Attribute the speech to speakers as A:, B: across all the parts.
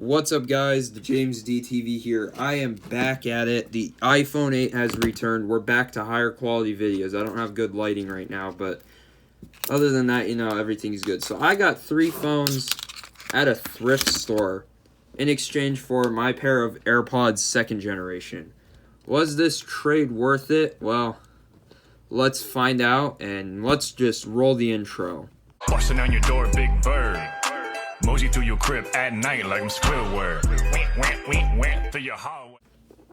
A: What's up, guys? The James DTV here. I am back at it. The iPhone 8 has returned. We're back to higher quality videos. I don't have good lighting right now, but other than that, everything's good. So I got 3 phones at a thrift store in exchange for my pair of AirPods 2nd generation. Was this trade worth it? Well, let's find out, and let's just roll the intro.
B: Busting on your door, big bird. Mosey through your crib at night like I'm Squidward. Went through your hallway.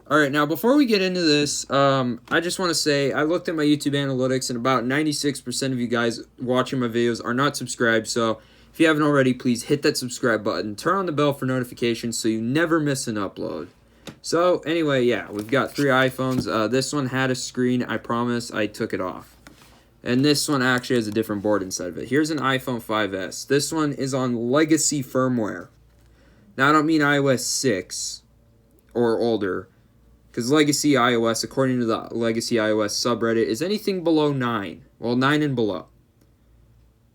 A: Alright, now before we get into this, I just want to say I looked at my YouTube analytics and about 96% of you guys watching my videos are not subscribed. So if you haven't already, please hit that subscribe button. Turn on the bell for notifications so you never miss an upload. So anyway, yeah, we've got 3 iPhones. This one had a screen. I promise I took it off. And this one actually has a different board inside of it. Here's an iPhone 5S. This one is on legacy firmware. Now, I don't mean iOS 6 or older, because legacy iOS, according to the legacy iOS subreddit, is anything below 9. Well, 9 and below.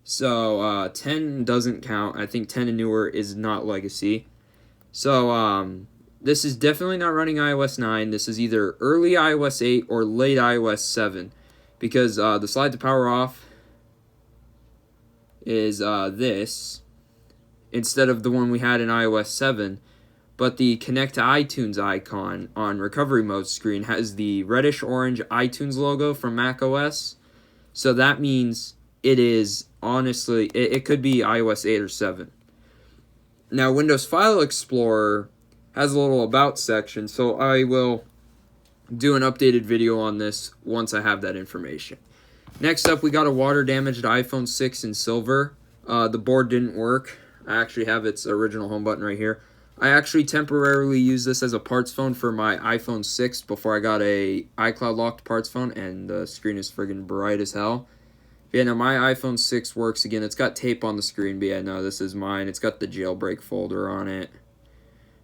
A: So, 10 doesn't count. I think 10 and newer is not legacy. So, this is definitely not running iOS 9. This is either early iOS 8 or late iOS 7. Because the slide to power off is this, instead of the one we had in iOS 7. But the connect to iTunes icon on recovery mode screen has the reddish orange iTunes logo from macOS. So that means it is, honestly, it could be iOS 8 or 7. Now, Windows File Explorer has a little about section, so I will do an updated video on this once I have that information. Next up, we got a water-damaged iPhone 6 in silver. The board didn't work. I actually have its original home button right here. I actually temporarily used this as a parts phone for my iPhone 6 before I got a iCloud locked parts phone, and the screen is friggin' bright as hell. But yeah, now my iPhone 6 works again. It's got tape on the screen, but yeah, no, this is mine. It's got the jailbreak folder on it.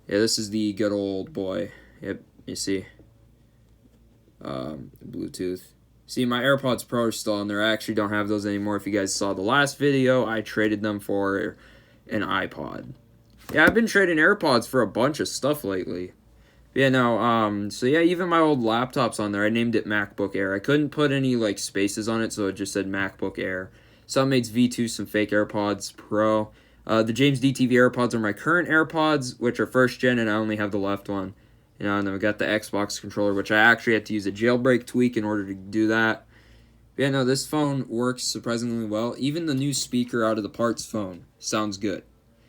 A: Yeah, this is the good old boy. Yep, you see. Bluetooth. See, my AirPods Pro are still on there. I actually don't have those anymore. If you guys saw the last video, I traded them for an iPod. Yeah, I've been trading AirPods for a bunch of stuff lately. Yeah, no, so yeah, even my old laptop's on there. I named it MacBook Air. I couldn't put any, spaces on it, so it just said MacBook Air. Some makes V2 some fake AirPods Pro. The James DTV AirPods are my current AirPods, which are 1st gen, and I only have the left one. And then we got the Xbox controller, which I actually had to use a jailbreak tweak in order to do that. But yeah, no, this phone works surprisingly well. Even the new speaker out of the parts phone sounds good.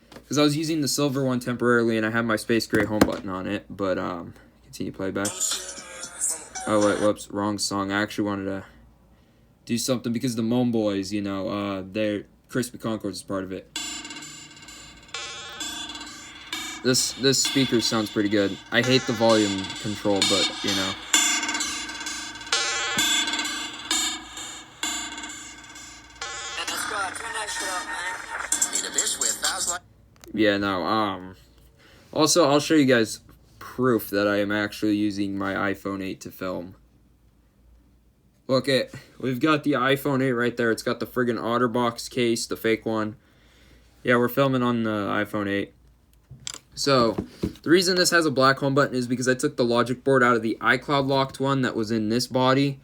A: Because I was using the silver one temporarily, and I had my space gray home button on it. But, continue playback. Oh, wait, whoops, wrong song. I actually wanted to do something because the Moan Boys, they're Crispy Concords is part of it. This speaker sounds pretty good. I hate the volume control, but, Yeah, no, also, I'll show you guys proof that I am actually using my iPhone 8 to film. Look at, we've got the iPhone 8 right there. It's got the friggin' OtterBox case, the fake one. Yeah, we're filming on the iPhone 8. So, the reason this has a black home button is because I took the logic board out of the iCloud locked one that was in this body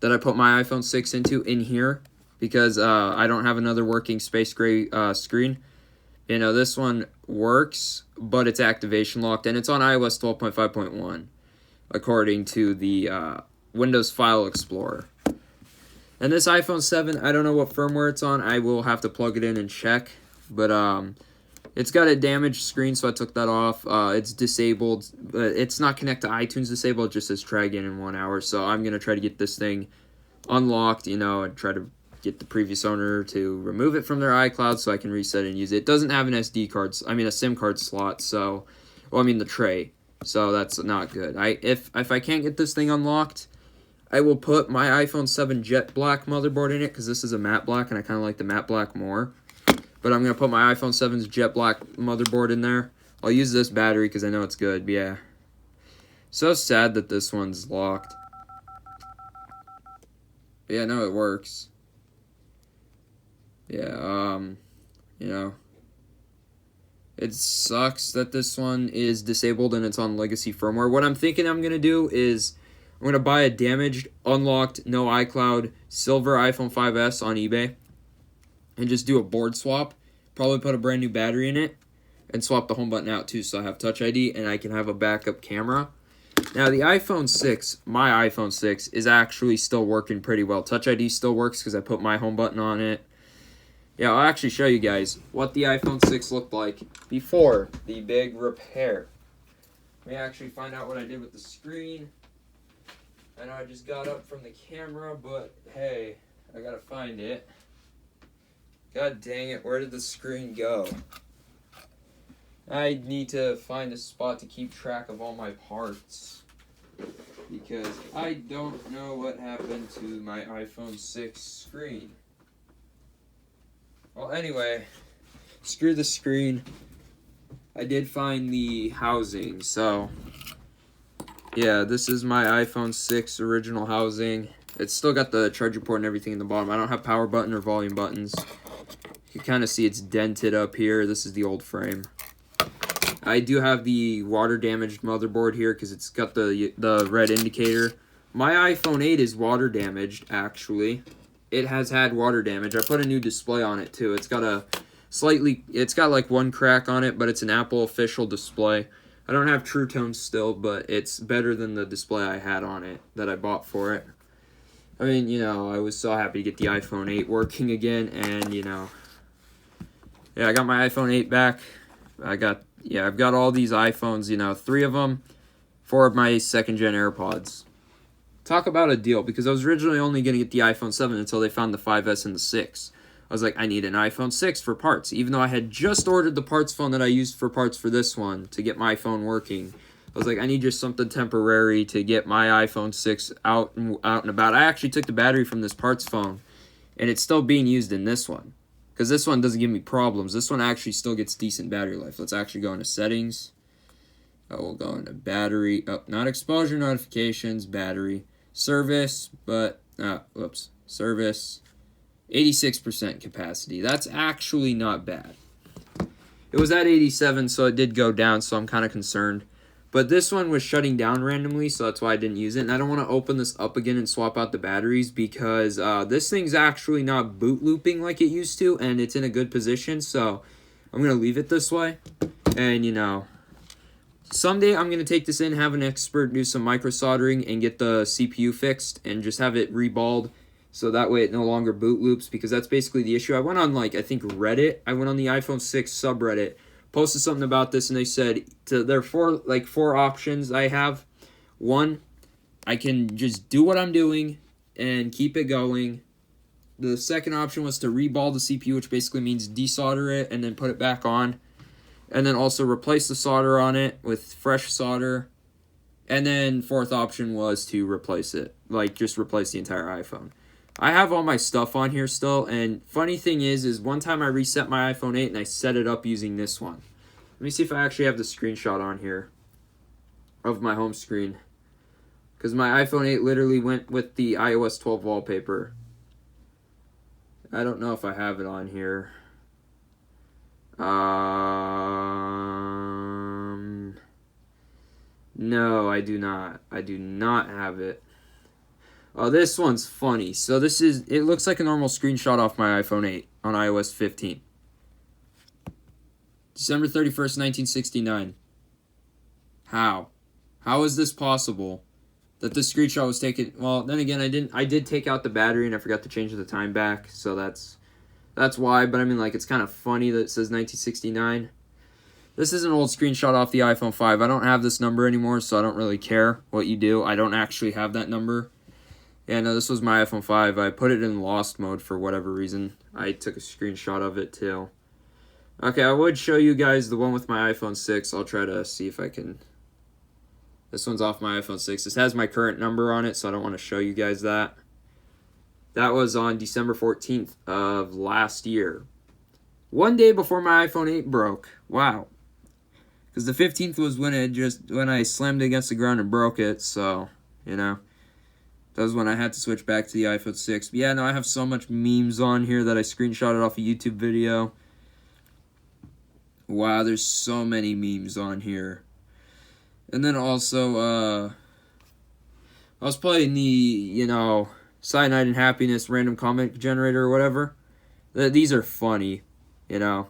A: that I put my iPhone 6 into in here because I don't have another working space gray screen. This one works, but it's activation locked, and it's on iOS 12.5.1 according to the Windows File Explorer. And this iPhone 7, I don't know what firmware it's on. I will have to plug it in and check, but it's got a damaged screen, so I took that off. It's disabled. It's not connect to iTunes disabled. It just says try again in 1 hour. So I'm going to try to get this thing unlocked, and try to get the previous owner to remove it from their iCloud so I can reset it and use it. It doesn't have an SD card, a SIM card slot, so, the tray. So that's not good. If I can't get this thing unlocked, I will put my iPhone 7 jet black motherboard in it, because this is a matte black, and I kind of like the matte black more. But I'm going to put my iPhone 7's jet black motherboard in there. I'll use this battery because I know it's good, but yeah. So sad that this one's locked. But yeah, no, it works. Yeah, It sucks that this one is disabled and it's on legacy firmware. What I'm thinking I'm going to do is I'm going to buy a damaged, unlocked, no iCloud, silver iPhone 5S on eBay and just do a board swap. Probably put a brand new battery in it and swap the home button out too, so I have Touch ID and I can have a backup camera. Now, the iPhone 6, my iPhone 6, is actually still working pretty well. Touch ID still works because I put my home button on it. Yeah, I'll actually show you guys what the iPhone 6 looked like before the big repair. Let me actually find out what I did with the screen. I know I just got up from the camera, but hey, I gotta find it. God dang it, where did the screen go? I need to find a spot to keep track of all my parts, because I don't know what happened to my iPhone 6 screen. Well, anyway, screw the screen. I did find the housing, so yeah, this is my iPhone 6 original housing. It's still got the charger port and everything in the bottom. I don't have power button or volume buttons. You can kind of see it's dented up here. This is the old frame. I do have the water damaged motherboard here because it's got the red indicator. My iPhone 8 is water damaged, actually. It has had water damage. I put a new display on it too. It's got like one crack on it, but it's an Apple official display. I don't have True Tone still, but it's better than the display I had on it that I bought for it. I mean, you know, I was so happy to get the iPhone 8 working again, and you know, yeah, I got my iPhone 8 back. I've got all these iPhones, you know, 3 of them, 4 of my 2nd gen AirPods. Talk about a deal, because I was originally only going to get the iPhone 7 until they found the 5S and the 6. I was like, I need an iPhone 6 for parts, even though I had just ordered the parts phone that I used for parts for this one to get my phone working. I was like, I need just something temporary to get my iPhone 6 out and about. I actually took the battery from this parts phone, and it's still being used in this one, because this one doesn't give me problems. This one actually still gets decent battery life. Let's actually go into settings. We'll go into battery. Oh, not exposure notifications, battery. Service, but, service, 86% capacity. That's actually not bad. It was at 87, so it did go down, so I'm kind of concerned. But this one was shutting down randomly, so that's why I didn't use it. And I don't want to open this up again and swap out the batteries, because this thing's actually not boot looping like it used to, and it's in a good position, so I'm going to leave it this way. And, you know, someday I'm going to take this in, have an expert do some micro soldering and get the CPU fixed and just have it reballed so that way it no longer boot loops, because that's basically the issue. I went on, like, I think Reddit. I went on the iPhone 6 subreddit, posted something about this, and they said there are four options I have. One, I can just do what I'm doing and keep it going. The second option was to reball the CPU, which basically means desolder it and then put it back on. And then also replace the solder on it with fresh solder. And then fourth option was to replace it. Like, just replace the entire iPhone. I have all my stuff on here still. And funny thing is one time I reset my iPhone 8 and I set it up using this one. Let me see if I actually have the screenshot on here of my home screen. Because my iPhone 8 literally went with the iOS 12 wallpaper. I don't know if I have it on here. No, I do not. I do not have it. Oh, this one's funny. So it looks like a normal screenshot off my iPhone 8 on iOS 15. December 31st, 1969. How? How is this possible that this screenshot was taken? Well, then again, I did take out the battery and I forgot to change the time back, so that's why. But I mean, like, it's kind of funny that it says 1969. This is an old screenshot off the iPhone 5. I don't have this number anymore, so I don't really care what you do. I don't actually have that number. Yeah, no, this was my iPhone 5. I put it in lost mode for whatever reason. I took a screenshot of it, too. Okay, I would show you guys the one with my iPhone 6. I'll try to see if I can... This one's off my iPhone 6. This has my current number on it, so I don't want to show you guys that. That was on December 14th of last year. One day before my iPhone 8 broke. Wow. Because the 15th was when I slammed it against the ground and broke it, so, you know. That was when I had to switch back to the iPhone 6. But yeah, no, I have so much memes on here that I screenshotted off a YouTube video. Wow, there's so many memes on here. And then also, I was playing the, Cyanide and Happiness random comment generator or whatever. These are funny, Yeah,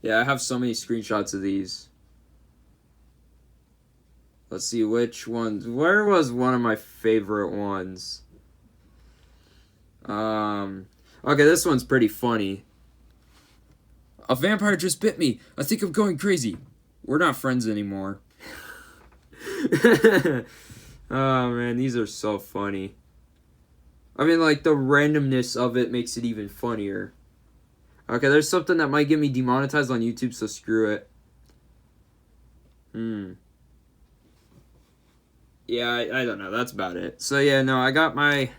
A: I have so many screenshots of these. Let's see which ones. Where was one of my favorite ones? Okay, this one's pretty funny. A vampire just bit me. I think I'm going crazy. We're not friends anymore. Oh, man, these are so funny. I mean, like, the randomness of it makes it even funnier. Okay, there's something that might get me demonetized on YouTube, so screw it. Yeah, I don't know. That's about it. So, yeah, no, I got my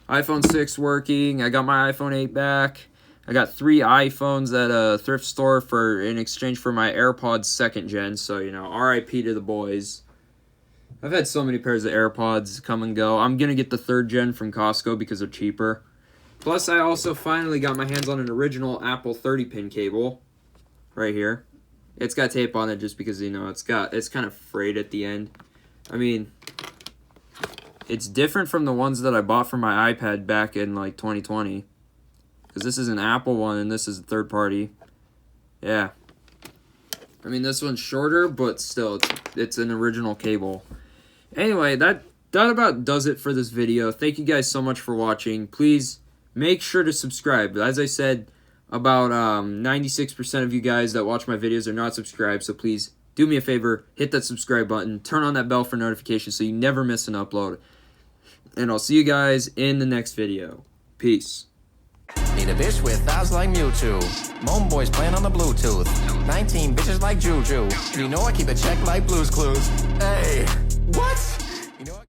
A: iPhone 6 working. I got my iPhone 8 back. I got 3 iPhones at a thrift store in exchange for my AirPods 2nd gen. So, RIP to the boys. I've had so many pairs of AirPods come and go. I'm going to get the 3rd gen from Costco because they're cheaper. Plus, I also finally got my hands on an original Apple 30-pin cable. Right here. It's got tape on it just because, it's kind of frayed at the end. I mean, it's different from the ones that I bought for my iPad back in, 2020. Because this is an Apple one and this is a third party. Yeah. I mean, this one's shorter, but still, it's an original cable. Anyway, that about does it for this video. Thank you guys so much for watching. Please make sure to subscribe. As I said, about 96% of you guys that watch my videos are not subscribed, so please do me a favor, hit that subscribe button, turn on that bell for notifications so you never miss an upload. And I'll see you guys in the next video. Peace.
C: Need a bitch with thighs like Mewtwo. Mom boys playing on the Bluetooth. 19 bitches like Juju. You know I keep a check like Blue's Clues. Hey.